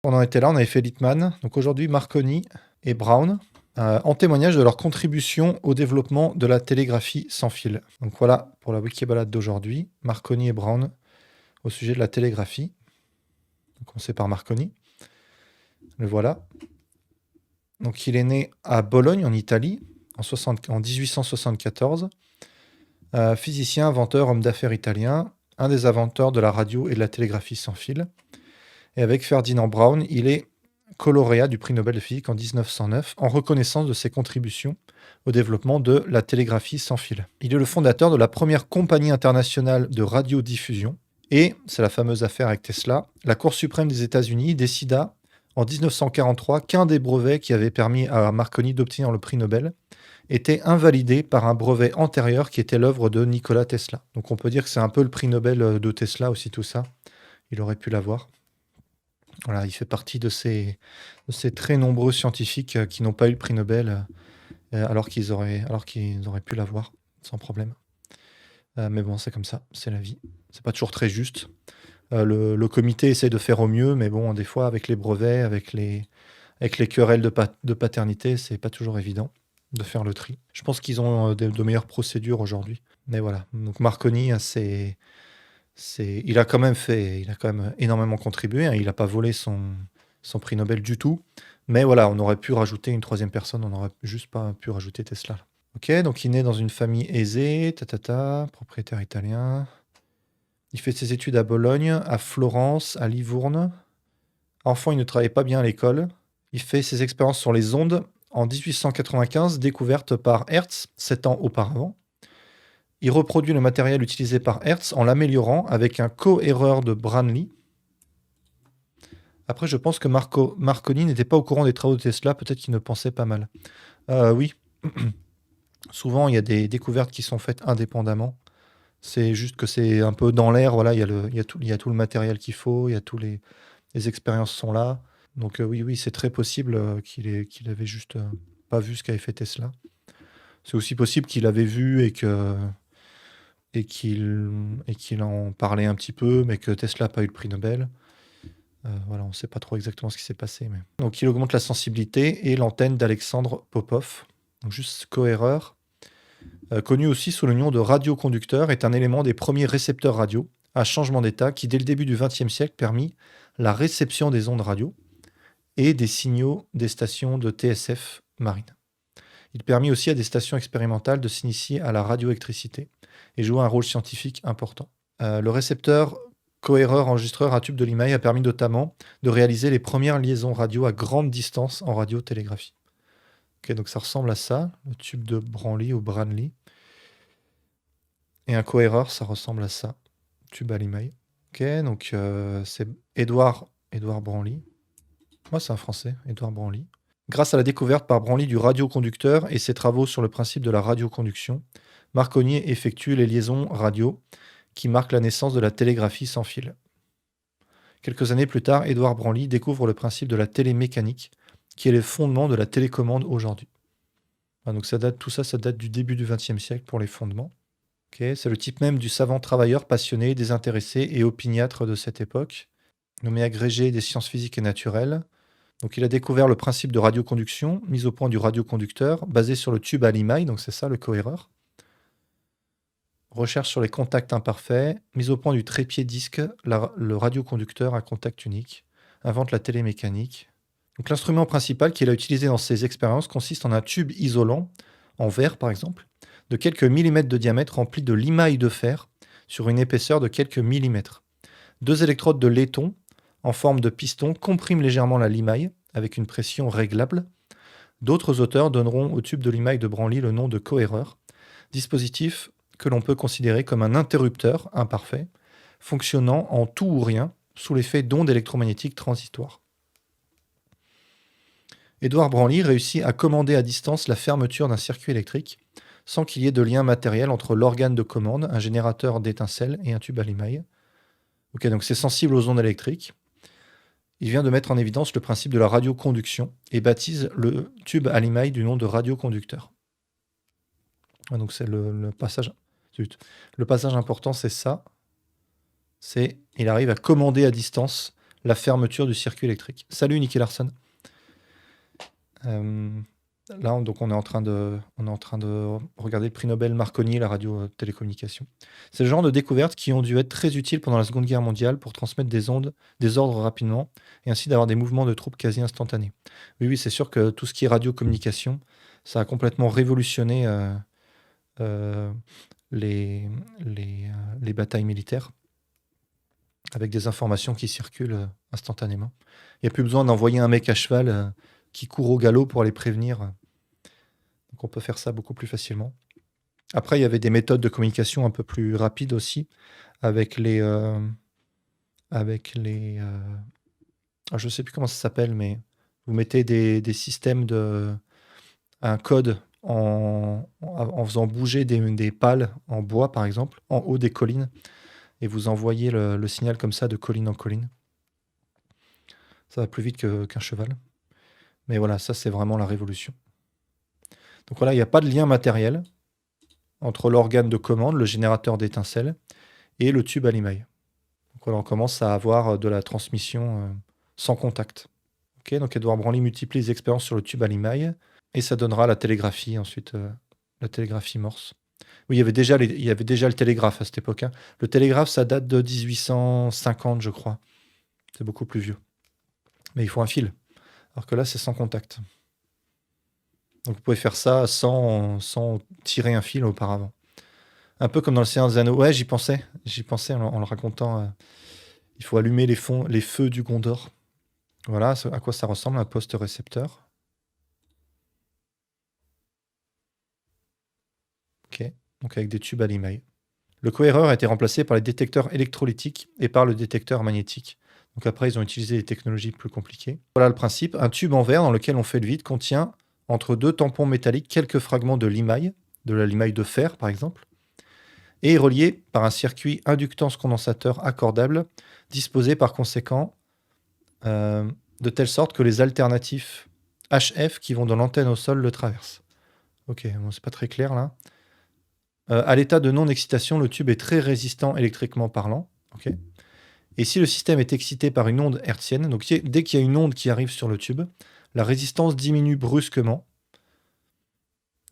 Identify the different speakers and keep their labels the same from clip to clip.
Speaker 1: On en était là, on avait fait Littmann. Donc aujourd'hui, Marconi et Brown, en témoignage de leur contribution au développement de la télégraphie sans fil. Donc voilà pour la Wikibalade d'aujourd'hui, Marconi et Brown au sujet de la télégraphie. On commence par Marconi. Le voilà. Donc il est né à Bologne en Italie en 1874. Physicien, inventeur, homme d'affaires italien, un des inventeurs de la radio et de la télégraphie sans fil. Et avec Ferdinand Braun, il est co-lauréat du prix Nobel de physique en 1909 en reconnaissance de ses contributions au développement de la télégraphie sans fil. Il est le fondateur de la première compagnie internationale de radiodiffusion et, c'est la fameuse affaire avec Tesla, la Cour suprême des États-Unis décida en 1943 qu'un des brevets qui avait permis à Marconi d'obtenir le prix Nobel était invalidé par un brevet antérieur qui était l'œuvre de Nikola Tesla. Donc on peut dire que c'est un peu le prix Nobel de Tesla aussi tout ça. Il aurait pu l'avoir. Voilà, il fait partie de ces très nombreux scientifiques qui n'ont pas eu le prix Nobel alors qu'ils auraient pu l'avoir sans problème. Mais bon, c'est comme ça, c'est la vie. C'est pas toujours très juste. Le comité essaie de faire au mieux, mais bon, des fois, avec les brevets, avec les querelles de paternité, c'est pas toujours évident de faire le tri. Je pense qu'ils ont de meilleures procédures aujourd'hui. Mais voilà. Donc Marconi, il a quand même énormément contribué, hein. Il n'a pas volé son prix Nobel du tout. Mais voilà, on aurait pu rajouter une troisième personne, on n'aurait juste pas pu rajouter Tesla. Ok, donc il naît dans une famille aisée, propriétaire italien. Il fait ses études à Bologne, à Florence, à Livourne. Enfant, il ne travaillait pas bien à l'école. Il fait ses expériences sur les ondes en 1895, découvertes par Hertz 7 ans auparavant. Il reproduit le matériel utilisé par Hertz en l'améliorant avec un cohéreur de Branly. Après, je pense que Marconi n'était pas au courant des travaux de Tesla, peut-être qu'il ne pensait pas mal. Oui, souvent il y a des découvertes qui sont faites indépendamment. C'est juste que c'est un peu dans l'air, voilà, il y a tout le matériel qu'il faut, il y a tous les expériences sont là. Donc oui, c'est très possible qu'il avait juste pas vu ce qu'avait fait Tesla. C'est aussi possible qu'il avait vu et qu'il en parlait un petit peu, mais que Tesla n'a pas eu le prix Nobel. Voilà, on ne sait pas trop exactement ce qui s'est passé. Mais... Donc il augmente la sensibilité et l'antenne d'Alexandre Popov. Donc juste cohéreur, connu aussi sous le nom de radioconducteur, est un élément des premiers récepteurs radio à changement d'état qui, dès le début du XXe siècle, permit la réception des ondes radio et des signaux des stations de TSF marine. Il permit aussi à des stations expérimentales de s'initier à la radioélectricité et jouer un rôle scientifique important. Le récepteur cohéreur-enregistreur à tube de Limaille a permis notamment de réaliser les premières liaisons radio à grande distance en radiotélégraphie. Ok, donc ça ressemble à ça, le tube de Branly ou Branly. Et un cohéreur, ça ressemble à ça, tube à Limaille. Ok, donc c'est Édouard Branly. Moi, c'est un Français, Édouard Branly. Grâce à la découverte par Branly du radioconducteur et ses travaux sur le principe de la radioconduction, Marconi effectue les liaisons radio qui marquent la naissance de la télégraphie sans fil. Quelques années plus tard, Édouard Branly découvre le principe de la télémécanique, qui est le fondement de la télécommande aujourd'hui. Donc tout ça date du début du XXe siècle pour les fondements. Okay, c'est le type même du savant travailleur passionné, désintéressé et opiniâtre de cette époque, nommé agrégé des sciences physiques et naturelles. Donc il a découvert le principe de radioconduction, mise au point du radioconducteur, basé sur le tube à Limaille, donc c'est ça le cohéreur. Recherche sur les contacts imparfaits, mise au point du trépied disque, le radioconducteur à contact unique, invente la télémécanique. Donc l'instrument principal qu'il a utilisé dans ses expériences consiste en un tube isolant, en verre par exemple, de quelques millimètres de diamètre rempli de limaille de fer sur une épaisseur de quelques millimètres. 2 électrodes de laiton en forme de piston compriment légèrement la limaille avec une pression réglable. D'autres auteurs donneront au tube de limaille de Branly le nom de cohéreur, dispositif que l'on peut considérer comme un interrupteur imparfait, fonctionnant en tout ou rien sous l'effet d'ondes électromagnétiques transitoires. Édouard Branly réussit à commander à distance la fermeture d'un circuit électrique sans qu'il y ait de lien matériel entre l'organe de commande, un générateur d'étincelles et un tube à limaille. Ok, donc c'est sensible aux ondes électriques. Il vient de mettre en évidence le principe de la radioconduction et baptise le tube à limaille du nom de radioconducteur. Donc c'est le passage. Le passage important, c'est ça. Il arrive à commander à distance la fermeture du circuit électrique. Salut Nicky Larson. Là, donc on est en train de regarder le prix Nobel Marconi, la radio-télécommunication. C'est le genre de découvertes qui ont dû être très utiles pendant la Seconde Guerre mondiale pour transmettre des ordres rapidement et ainsi d'avoir des mouvements de troupes quasi instantanés. Oui, c'est sûr que tout ce qui est radiocommunication, ça a complètement révolutionné les batailles militaires avec des informations qui circulent instantanément. Il n'y a plus besoin d'envoyer un mec à cheval qui court au galop pour les prévenir. Donc on peut faire ça beaucoup plus facilement. Après, il y avait des méthodes de communication un peu plus rapides aussi, avec les... je ne sais plus comment ça s'appelle, mais vous mettez des systèmes un code en faisant bouger des pales en bois, par exemple, en haut des collines, et vous envoyez le signal comme ça de colline en colline. Ça va plus vite qu'un cheval. Mais voilà, ça, c'est vraiment la révolution. Donc voilà, il n'y a pas de lien matériel entre l'organe de commande, le générateur d'étincelles, et le tube à limaille. Donc voilà, on commence à avoir de la transmission sans contact. Okay, donc Edouard Branly multiplie les expériences sur le tube à limaille, et ça donnera la télégraphie, ensuite la télégraphie Morse. Oui, il y avait déjà le télégraphe à cette époque. Hein. Le télégraphe, ça date de 1850, je crois. C'est beaucoup plus vieux. Mais il faut un fil. Alors que là, c'est sans contact. Donc vous pouvez faire ça sans tirer un fil auparavant. Un peu comme dans le Seigneur des Anneaux. Ouais, j'y pensais en le racontant. Il faut allumer les feux du Gondor. Voilà à quoi ça ressemble, un poste récepteur. Ok, donc avec des tubes à limaille. Le cohéreur a été remplacé par les détecteurs électrolytiques et par le détecteur magnétique. Donc après, ils ont utilisé des technologies plus compliquées. Voilà le principe. Un tube en verre dans lequel on fait le vide contient entre deux tampons métalliques quelques fragments de limaille, de la limaille de fer par exemple, et est relié par un circuit inductance-condensateur accordable, disposé par conséquent de telle sorte que les alternatifs HF qui vont de l'antenne au sol le traversent. Ok, bon, c'est pas très clair là. À l'état de non-excitation, le tube est très résistant électriquement parlant. Okay. Et si le système est excité par une onde hertzienne, donc dès qu'il y a une onde qui arrive sur le tube, la résistance diminue brusquement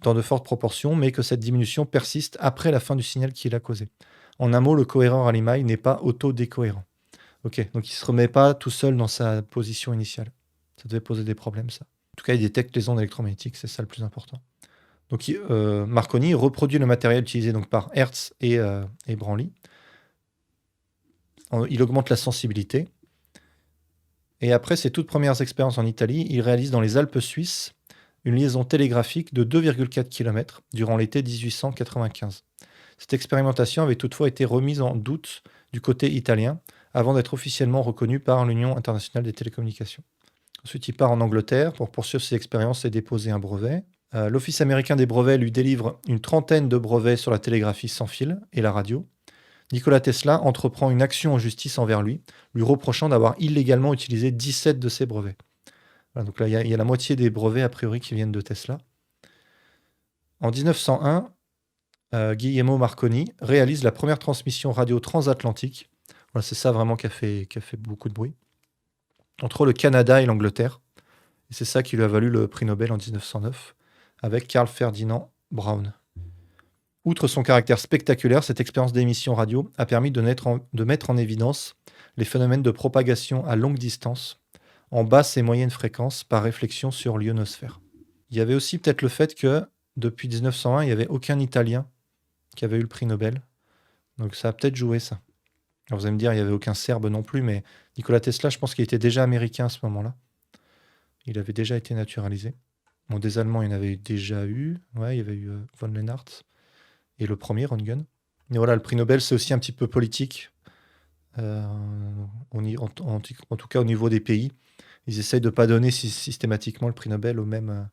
Speaker 1: dans de fortes proportions, mais que cette diminution persiste après la fin du signal qui l'a causé. En un mot, le cohéreur à limaille n'est pas auto-décohérent. Ok, donc il ne se remet pas tout seul dans sa position initiale. Ça devait poser des problèmes, ça. En tout cas, il détecte les ondes électromagnétiques, c'est ça le plus important. Donc Marconi reproduit le matériel utilisé donc, par Hertz et Branly. Il augmente la sensibilité. Et après ses toutes premières expériences en Italie, il réalise dans les Alpes suisses une liaison télégraphique de 2,4 km durant l'été 1895. Cette expérimentation avait toutefois été remise en doute du côté italien avant d'être officiellement reconnue par l'Union internationale des télécommunications. Ensuite, il part en Angleterre pour poursuivre ses expériences et déposer un brevet. L'Office américain des brevets lui délivre une trentaine de brevets sur la télégraphie sans fil et la radio. Nikola Tesla entreprend une action en justice envers lui reprochant d'avoir illégalement utilisé 17 de ses brevets. Voilà, donc là, il y a la moitié des brevets, a priori, qui viennent de Tesla. En 1901, Guillermo Marconi réalise la première transmission radio transatlantique. Voilà, c'est ça vraiment qui a fait beaucoup de bruit. Entre le Canada et l'Angleterre. Et c'est ça qui lui a valu le prix Nobel en 1909, avec Carl Ferdinand Braun. Outre son caractère spectaculaire, cette expérience d'émission radio a permis de mettre en évidence les phénomènes de propagation à longue distance, en basse et moyenne fréquence, par réflexion sur l'ionosphère. Il y avait aussi peut-être le fait que, depuis 1901, il n'y avait aucun Italien qui avait eu le prix Nobel. Donc ça a peut-être joué, ça. Alors vous allez me dire, il n'y avait aucun Serbe non plus, mais Nikola Tesla, je pense qu'il était déjà américain à ce moment-là. Il avait déjà été naturalisé. Bon, des Allemands, il y en avait déjà eu. Ouais, il y avait eu von Lennart. Et le premier, Röntgen. Mais voilà, le prix Nobel, c'est aussi un petit peu politique. En tout cas, au niveau des pays. Ils essayent de ne pas donner systématiquement le prix Nobel au même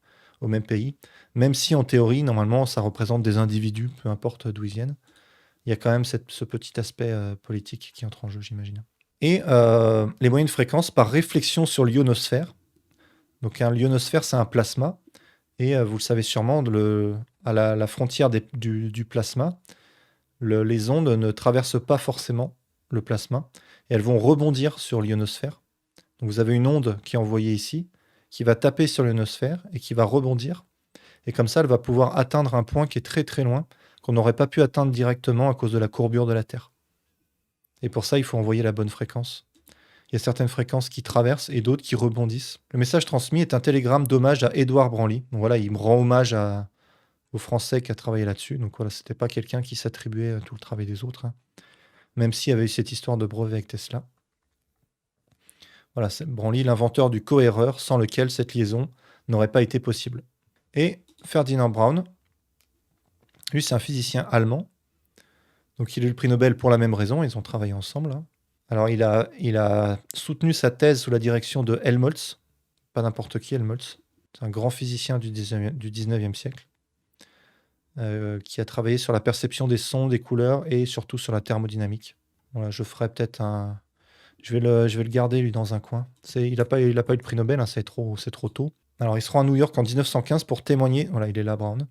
Speaker 1: pays. Même si, en théorie, normalement, ça représente des individus, peu importe d'où ils viennent. Il y a quand même ce petit aspect politique qui entre en jeu, j'imagine. Et les moyennes fréquences par réflexion sur l'ionosphère. Donc, l'ionosphère, c'est un plasma. Et vous le savez sûrement, à la frontière du plasma, les ondes ne traversent pas forcément le plasma. Et elles vont rebondir sur l'ionosphère. Donc vous avez une onde qui est envoyée ici, qui va taper sur l'ionosphère et qui va rebondir. Et comme ça, elle va pouvoir atteindre un point qui est très très loin, qu'on n'aurait pas pu atteindre directement à cause de la courbure de la Terre. Et pour ça, il faut envoyer la bonne fréquence. Il y a certaines fréquences qui traversent et d'autres qui rebondissent. Le message transmis est un télégramme d'hommage à Édouard Branly. Donc voilà, il me rend hommage au Français qui a travaillé là-dessus. Donc voilà, c'était pas quelqu'un qui s'attribuait tout le travail des autres, hein. Même s'il y avait eu cette histoire de brevet avec Tesla. Voilà, c'est Branly, l'inventeur du cohéreur, sans lequel cette liaison n'aurait pas été possible. Et Ferdinand Braun, lui, c'est un physicien allemand. Donc il a eu le prix Nobel pour la même raison, ils ont travaillé ensemble, hein. Alors il a soutenu sa thèse sous la direction de Helmholtz, pas n'importe qui Helmholtz, c'est un grand physicien du 19e siècle, qui a travaillé sur la perception des sons, des couleurs et surtout sur la thermodynamique. Voilà, je ferai peut-être un... Je vais le garder lui dans un coin. Il n'a pas eu le prix Nobel, hein, c'est trop tôt. Alors il se rend à New York en 1915 pour témoigner, voilà il est là Brown,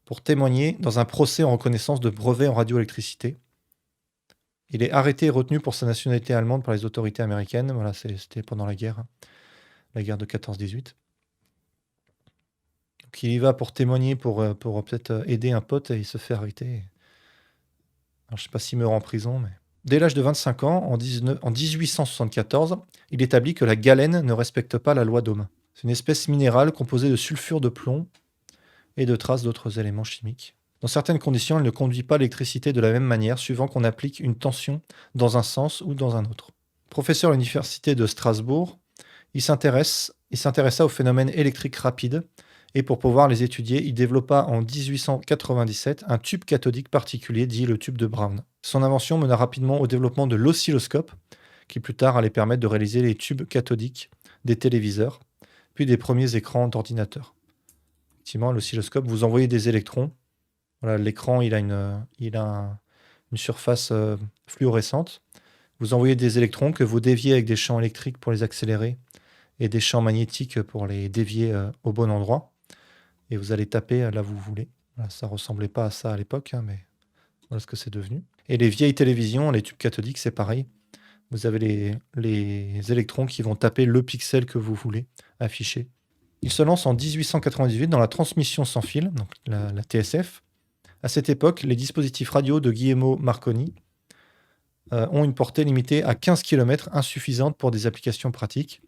Speaker 1: pour témoigner dans un procès en reconnaissance de brevet en radioélectricité. Il est arrêté et retenu pour sa nationalité allemande par les autorités américaines. Voilà, c'était pendant la guerre, hein, la guerre de 14-18. Donc il y va pour témoigner, pour peut-être aider un pote et il se fait arrêter. Alors, je ne sais pas s'il meurt en prison, mais... Dès l'âge de 25 ans, en 1874, il établit que la galène ne respecte pas la loi d'Ohm. C'est une espèce minérale composée de sulfure de plomb et de traces d'autres éléments chimiques. Dans certaines conditions, elle ne conduit pas l'électricité de la même manière, suivant qu'on applique une tension dans un sens ou dans un autre. Professeur à l'université de Strasbourg, il s'intéressa aux phénomènes électriques rapides, et pour pouvoir les étudier, il développa en 1897 un tube cathodique particulier dit le tube de Brown. Son invention mena rapidement au développement de l'oscilloscope, qui plus tard allait permettre de réaliser les tubes cathodiques des téléviseurs, puis des premiers écrans d'ordinateur. Effectivement, l'oscilloscope, vous envoyez des électrons. Voilà, l'écran, il a une surface fluorescente. Vous envoyez des électrons que vous déviez avec des champs électriques pour les accélérer et des champs magnétiques pour les dévier au bon endroit. Et vous allez taper là où vous voulez. Voilà, ça ressemblait pas à ça à l'époque, hein, mais voilà ce que c'est devenu. Et les vieilles télévisions, les tubes cathodiques, c'est pareil. Vous avez les électrons qui vont taper le pixel que vous voulez afficher. Il se lance en 1898 dans la transmission sans fil, donc la TSF. À cette époque, les dispositifs radio de Guillermo Marconi ont une portée limitée à 15 km, insuffisante pour des applications pratiques.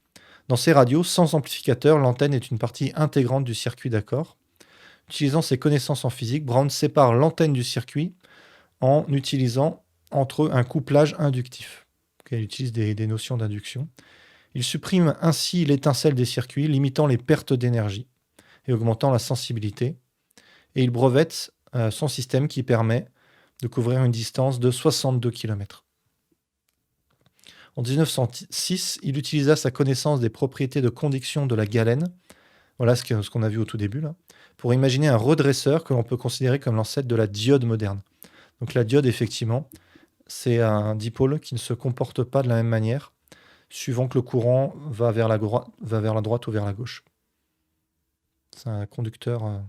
Speaker 1: Dans ces radios, sans amplificateur, l'antenne est une partie intégrante du circuit d'accord. Utilisant ses connaissances en physique, Brown sépare l'antenne du circuit en utilisant entre eux un couplage inductif. Il utilise des notions d'induction. Il supprime ainsi l'étincelle des circuits, limitant les pertes d'énergie et augmentant la sensibilité. Et il brevette son système qui permet de couvrir une distance de 62 km. En 1906, il utilisa sa connaissance des propriétés de conduction de la galène, voilà ce qu'on a vu au tout début, là, pour imaginer un redresseur que l'on peut considérer comme l'ancêtre de la diode moderne. Donc la diode, effectivement, c'est un dipôle qui ne se comporte pas de la même manière, suivant que le courant va vers la droite ou vers la gauche. C'est un conducteur,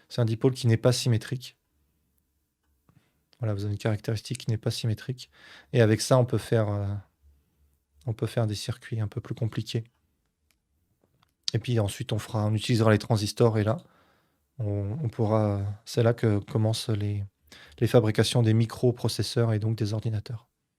Speaker 1: c'est un dipôle qui n'est pas symétrique. Voilà, vous avez une caractéristique qui n'est pas symétrique. Et avec ça, on peut faire des circuits un peu plus compliqués. Et puis ensuite, on utilisera les transistors et là, c'est là que commencent les fabrications des microprocesseurs et donc des ordinateurs.